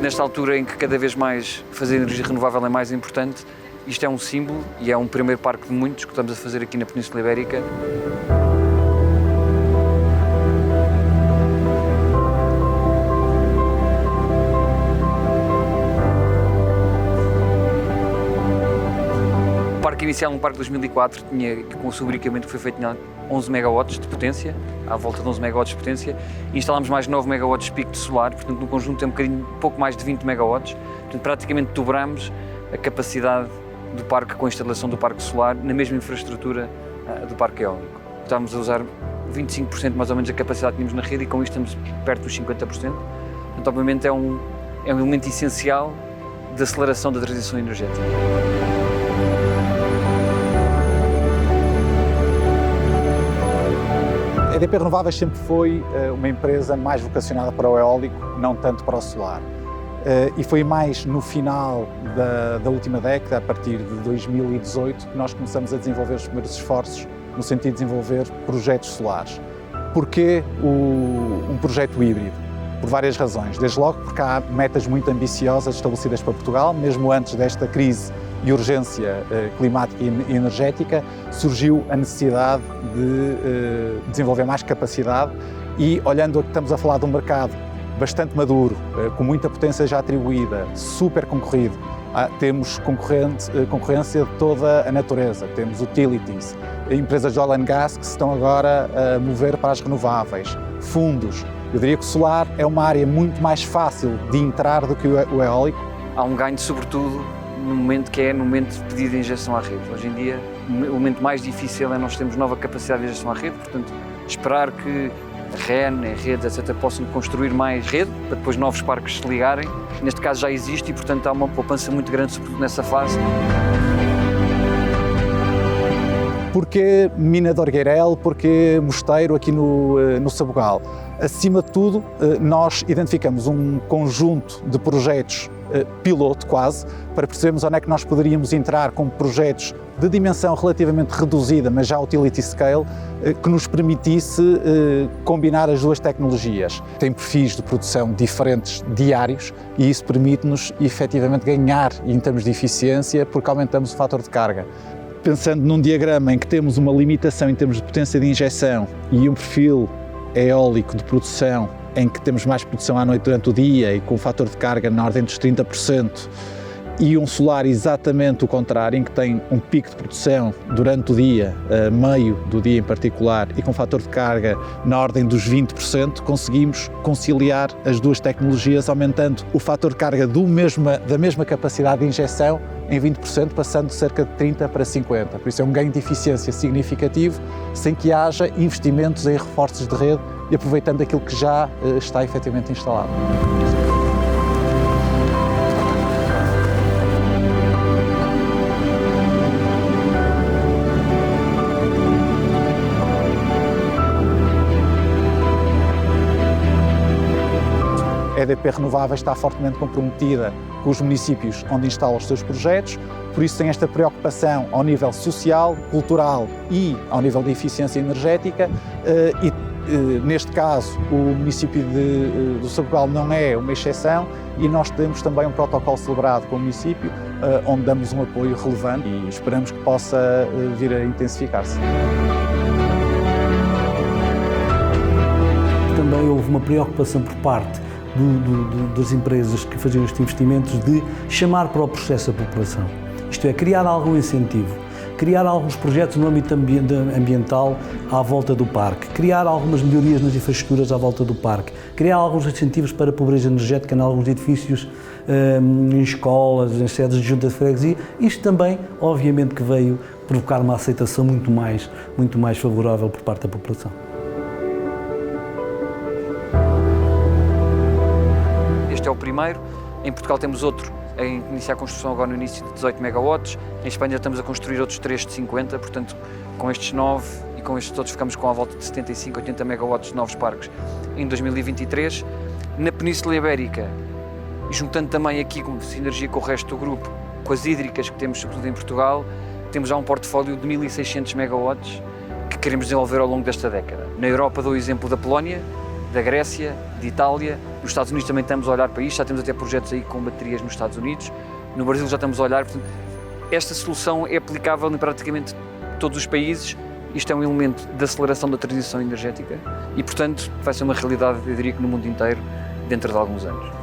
Nesta altura em que cada vez mais fazer energia renovável é mais importante, isto é um símbolo e é um primeiro parque de muitos que estamos a fazer aqui na Península Ibérica. O parque inicial, um parque de 2004, tinha, com o subricamento que foi feito, tinha 11 megawatts de potência, à volta de 11 megawatts de potência, e instalámos mais 9 megawatts de pico de solar, portanto no conjunto tem pouco mais de 20 megawatts, portanto praticamente dobramos a capacidade do parque com a instalação do parque solar na mesma infraestrutura do parque eólico. Estávamos a usar 25% mais ou menos da capacidade que tínhamos na rede e com isto estamos perto dos 50%, portanto obviamente é um elemento essencial da aceleração da transição energética. A EDP Renováveis sempre foi uma empresa mais vocacionada para o eólico, não tanto para o solar. E foi mais no final da última década, a partir de 2018, que nós começamos a desenvolver os primeiros esforços no sentido de desenvolver projetos solares. Porquê um projeto híbrido? Por várias razões. Desde logo porque há metas muito ambiciosas estabelecidas para Portugal, mesmo antes desta crise e urgência climática e energética, surgiu a necessidade de desenvolver mais capacidade e, olhando a que estamos a falar de um mercado bastante maduro, com muita potência já atribuída, super concorrido, temos concorrência de toda a natureza, temos utilities, empresas de oil and gas que se estão agora a mover para as renováveis, fundos. Eu diria que o solar é uma área muito mais fácil de entrar do que o eólico. Há um ganho, sobretudo, no momento de pedido de injeção à rede. Hoje em dia, o momento mais difícil é nós termos nova capacidade de injeção à rede, portanto, esperar que a REN, a redes, etc., possam construir mais rede, para depois novos parques se ligarem. Neste caso já existe e, portanto, há uma poupança muito grande, sobretudo nessa fase. Porquê Mina de Orgueirel? Porquê Mosteiro aqui no Sabugal? Acima de tudo, nós identificamos um conjunto de projetos piloto quase, para percebermos onde é que nós poderíamos entrar com projetos de dimensão relativamente reduzida, mas já utility scale, que nos permitisse combinar as duas tecnologias. Tem perfis de produção diferentes diários e isso permite-nos efetivamente ganhar em termos de eficiência porque aumentamos o fator de carga. Pensando num diagrama em que temos uma limitação em termos de potência de injeção e um perfil eólico de produção em que temos mais produção à noite durante o dia e com um fator de carga na ordem dos 30%, e um solar exatamente o contrário, em que tem um pico de produção durante o dia, meio do dia em particular, e com um fator de carga na ordem dos 20%, conseguimos conciliar as duas tecnologias, aumentando o fator de carga da mesma capacidade de injeção em 20%, passando de cerca de 30% para 50%. Por isso é um ganho de eficiência significativo, sem que haja investimentos em reforços de rede e aproveitando aquilo que já está efetivamente instalado. A EDP Renováveis está fortemente comprometida com os municípios onde instala os seus projetos, por isso tem esta preocupação ao nível social, cultural e ao nível de eficiência energética neste caso o município do Sabugal não é uma exceção e nós temos também um protocolo celebrado com o município onde damos um apoio relevante e esperamos que possa vir a intensificar-se. Também houve uma preocupação por parte das empresas que faziam estes investimentos de chamar para o processo a população. Isto é, criar algum incentivo, criar alguns projetos no âmbito ambiental à volta do parque, criar algumas melhorias nas infraestruturas à volta do parque, criar alguns incentivos para a pobreza energética em alguns edifícios, em escolas, em sedes de junta de freguesia. Isto também, obviamente, que veio provocar uma aceitação muito mais favorável por parte da população. Este é o primeiro. Em Portugal temos outro a iniciar a construção agora no início de 18 megawatts. Em Espanha estamos a construir outros 3 de 50, portanto, com estes 9 e com estes outros ficamos com a volta de 75, 80 megawatts de novos parques em 2023. Na Península Ibérica, juntando também aqui com sinergia com o resto do grupo, com as hídricas que temos sobretudo em Portugal, temos já um portfólio de 1.600 megawatts que queremos desenvolver ao longo desta década. Na Europa dou o exemplo da Polónia, da Grécia, de Itália. Nos Estados Unidos também estamos a olhar para isto, já temos até projetos aí com baterias nos Estados Unidos. No Brasil já estamos a olhar, portanto, esta solução é aplicável em praticamente todos os países. Isto é um elemento de aceleração da transição energética e, portanto, vai ser uma realidade, eu diria que no mundo inteiro, dentro de alguns anos.